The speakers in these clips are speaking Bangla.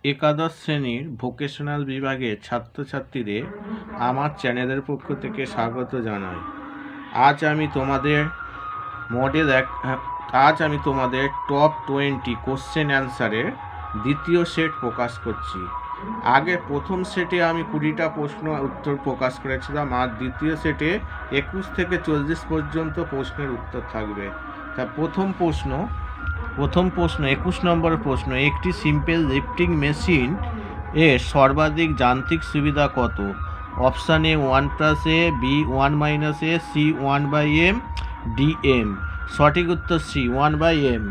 একাদশ শ্রেণীর ভোকেশনাল বিভাগের ছাত্রছাত্রীদের আমার চ্যানেলের পক্ষ থেকে স্বাগত জানাই। আজ আমি তোমাদের টপ 20 কোশ্চেন অ্যান্সারের দ্বিতীয় সেট প্রকাশ করছি। আগে প্রথম সেটে আমি 20টা প্রশ্ন উত্তর প্রকাশ করেছিলাম, আর দ্বিতীয় সেটে 21 থেকে 40 পর্যন্ত প্রশ্নের উত্তর থাকবে। তা প্রথম প্রশ্ন 21 নম্বর প্রশ্ন, একটি সিম্পল লিফটিং মেশিন এর সর্বাধিক যান্ত্রিক সুবিধা কত? Option A 1+a, B 1-a, C 1/m, D m। সঠিক উত্তর সি 1/m।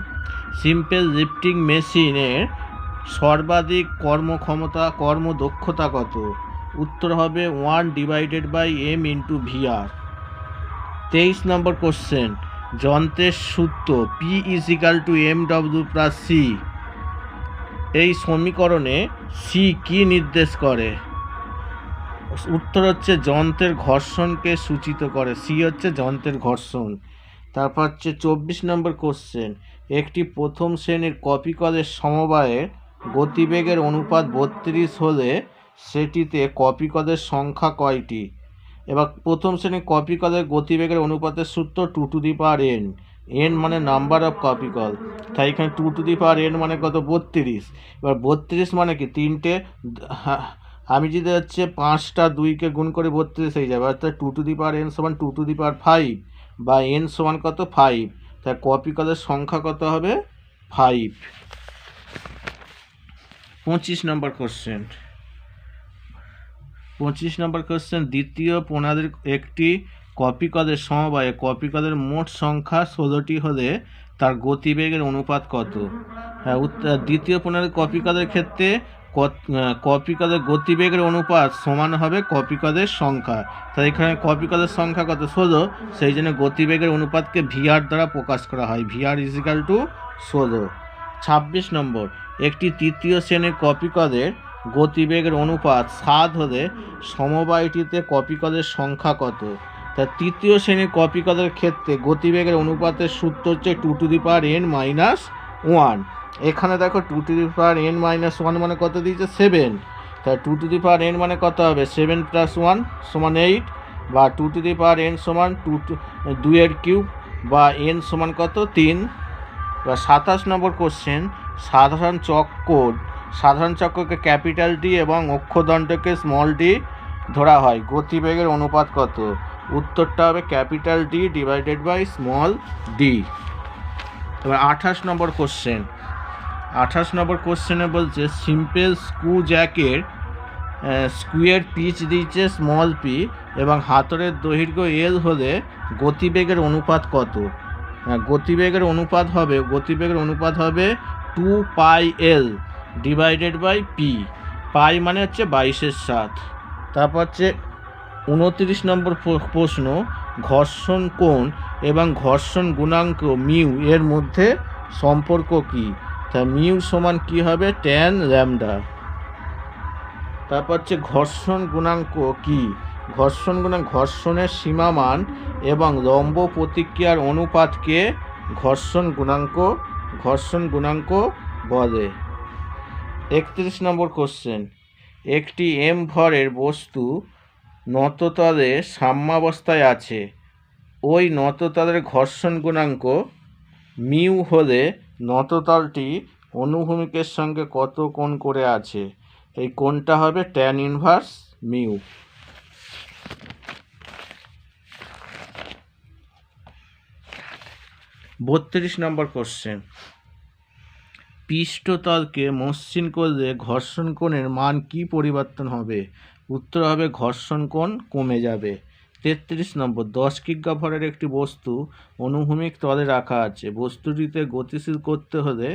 সিম্পল লিফটিং মেশিনের সর্বাধিক কর্মদক্ষতা কত? উত্তর হবে 1/m × VR। 23 নম্বর কোশ্চেন, যন্ত্রের সূত্র P = mw+c, এই সমীকরণে সি কি নির্দেশ করে? উত্তর হচ্ছে যন্ত্রের ঘর্ষণকে সূচিত করে। সি হচ্ছে যন্ত্রের ঘর্ষণ। তারপর হচ্ছে 24 নম্বর কোশ্চেন, একটি প্রথম শ্রেণীর কপি কলের সমবায়ের গতিবেগের অনুপাত 32 হলে সেটিতে কপি কলের সংখ্যা কয়টি? এবার প্রথম শ্রেণীর কপি কলের গতিবেগের অনুপাতের সূত্র 2n। n মানে নাম্বার অফ কপি কল, তাই এখানে 2n মানে কত? 32। এবার 32 মানে কি? তিনটে, আমি যদি হচ্ছে 5টা 2কে গুণ করে 32 হয়ে যাবে, অর্থাৎ 2n = 2^5, বা n সমান কত? 5। তাই কপি কলের সংখ্যা কত হবে? 5। 25 নম্বর কোশ্চেন, দ্বিতীয় প্রণালীর একটি কপি কলের সমবায়ে কপি কলের মোট সংখ্যা 16টি হলে তার গতিবেগের অনুপাত কত? দ্বিতীয় প্রণালীর কপি কলের ক্ষেত্রে কপি কলের গতিবেগের অনুপাত সমান হবে কপি কলের সংখ্যা। তাই এখানে কপি কলের সংখ্যা কত? 16, সেই জন্য গতিবেগের অনুপাতকে VR দ্বারা প্রকাশ করা হয়। VR = 16। 26 নম্বর, একটি তৃতীয় শ্রেণীর কপি কলের গতিবেগের অনুপাত 7 হলে সমবায়টিতে কপি কলের সংখ্যা কত? তা তৃতীয় শ্রেণীর কপি কলের ক্ষেত্রে গতিবেগের অনুপাতের সূত্র হচ্ছে 2n-1। এখানে দেখো 2n-1 মানে কত দিয়েছে? 7। তাই 2n মানে কত হবে? 7 + 1 = 8, বা 2n = 2^3, বা n সমান কত? 3। বা 27 নম্বর কোশ্চেন, সাধারণ চক্রকে ক্যাপিটাল ডি এবং অক্ষদণ্ডকে স্মল ডি ধরা হয়, গতিবেগের অনুপাত কত? উত্তরটা হবে ক্যাপিটাল ডি / স্মল ডি। এবার 28 নম্বর কোশ্চেনে বলছে, সিম্পল স্ক্রুয়ের পিচ দিয়েছে স্মল পি এবং হাতলের দৈর্ঘ্য L হলে গতিবেগের অনুপাত কত? গতিবেগের অনুপাত হবে 2πL / p। পাই মানে হচ্ছে 22/7। তারপর হচ্ছে 29 নম্বর প্রশ্ন, ঘর্ষণ কোণ এবং ঘর্ষণ গুণাঙ্ক মিউ এর মধ্যে সম্পর্ক কি? তা মিউ সমান কি হবে? tan lambda. তারপর হচ্ছে ঘর্ষণ গুণাঙ্ক কি? ঘর্ষণের সীমামান এবং লম্ব প্রতিক্রিয়ার অনুপাতকে ঘর্ষণ গুণাঙ্ক বলে। 31 নম্বর কোশ্চেন, একটি m ভরের বস্তু নততলে সাম্যাবস্থায় আছে, ওই নততলের ঘর্ষণ গুণাঙ্ক মিউ হলে নততলটি অনুভূমিকের সঙ্গে কত কোণ করে আছে? এই কোণটা হবে tan ইনভার্স μ। 32 নম্বর কোশ্চেন, পৃষ্ঠতলকে মসৃণ করলে ঘর্ষণ কোণের মান কি পরিবর্তন হবে? উত্তর হবে ঘর্ষণ কোণ কমে যাবে। 33 নম্বর, 10 কিগ্রা ভরের একটি বস্তু অনুভূমিক তলে রাখা আছে। বস্তুটিতে গতিশীল করতে হলে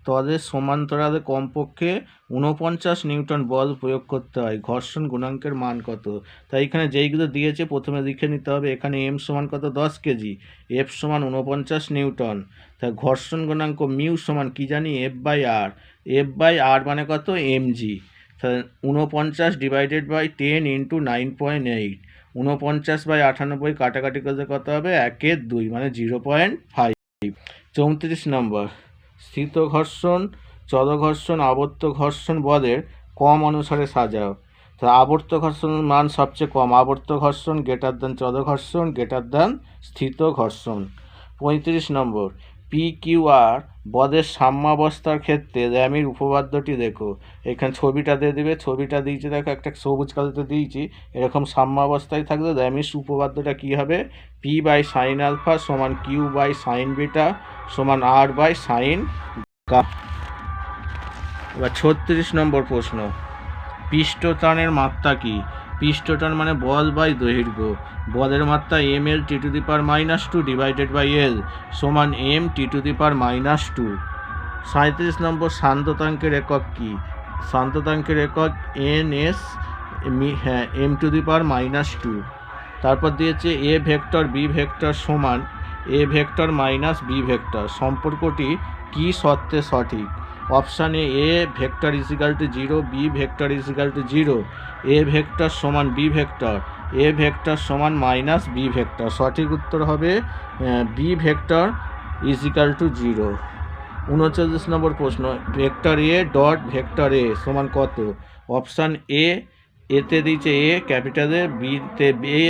তলের সমান্তরালে কমপক্ষে 49 নিউটন বল প্রয়োগ করতে হয়। ঘর্ষণ গুণাঙ্কের মান কত? তাই এখানে যেইগুলো দিয়েছে প্রথমে লিখে নিতে হবে। এখানে m সমান কত? 10 কেজি, f সমান 49 নিউটন। তাই ঘর্ষণ গুণাঙ্ক মিউ সমান কি জানি? f/r। f/r মানে কত? mg। তাহলে 49 / 10 × 9.8। 49/98 কাটাকাটি করলে কত হবে? 1/2 মানে 0.5। 34 নম্বর, স্থিত ঘর্ষণ চলঘর্ষণ আবর্ত ঘর্ষণ বলের কম অনুসারে সাজাও। তো আবর্ত ঘর্ষণের মান সবচেয়ে কম, আবর্ত ঘর্ষণ গ্রেটার দ্যান চলঘর্ষণ গ্রেটার দ্যান স্থিত ঘর্ষণ। 35 নম্বর, PQR বদের সাম্যাবস্থার ক্ষেত্রে র্যামির উপপাদ্যটি দেখো। এখানে ছবিটা দিয়ে দেবে, ছবিটা দিয়েছে দেখো, একটা সবুজ কালিতে দিয়েছি। এরকম সাম্যাবস্থায় থাকলে র্যামির উপপাদ্যটা কী হবে? P/sin আলফা সমান Q/sin বিটা সমান R/sin গামা। এবার 36 নম্বর প্রশ্ন, পৃষ্ঠটানের মাত্রা কি? পৃষ্ঠটান মানে বল বাই দৈর্ঘ্য। বলের মাত্রা ml (10⁻² ডিভাইডেড বাই L সমান m(10⁻²). 37 নম্বর, সান্দ্রতাঙ্কের একক কি? সান্দ্রতাঙ্কের একক ns m(2). তারপর দিয়েছে a ভেক্টর b ভেক্টর সমান a vector minus b vector. সম্পর্কটি কি শর্তে সঠিক? অপশানে a vector equal to 0, b vector equal to 0, a vector সমান b ভেক্টর, a ভেক্টর সমান মাইনাস b ভেক্টর। সঠিক উত্তর হবে b ভেক্টর ইজিক্যাল টু 0। 39 নম্বর প্রশ্ন, vector a dot vector a সমান কত? অপশান এ, এতে দিয়েছে a ক্যাপিটাল এ, বিতে a,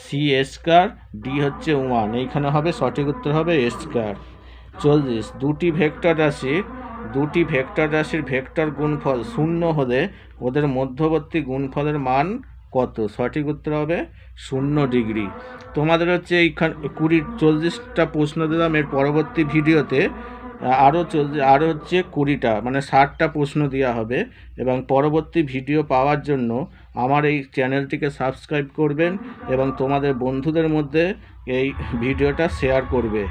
সি স্কয়ার, ডি হচ্ছে 1। এইখানে হবে সঠিক উত্তর হবে a স্কয়ার। 40, দুটি ভেক্টর রাশির ভেক্টর গুণফল 0 হলে ওদের মধ্যবর্তী গুণফলের মান কত? সঠিক উত্তর হবে 0 ডিগ্রি। তোমাদের হচ্ছে এইখানে 40টা প্রশ্ন দিলাম। এর পরবর্তী ভিডিওতে আরও হচ্ছে 20টা মানে 60টা প্রশ্ন দেওয়া হবে। এবং পরবর্তী ভিডিও পাওয়ার জন্য আমার এই চ্যানেলটিকে সাবস্ক্রাইব করবেন এবং তোমাদের বন্ধুদের মধ্যে এই ভিডিওটা শেয়ার করবে।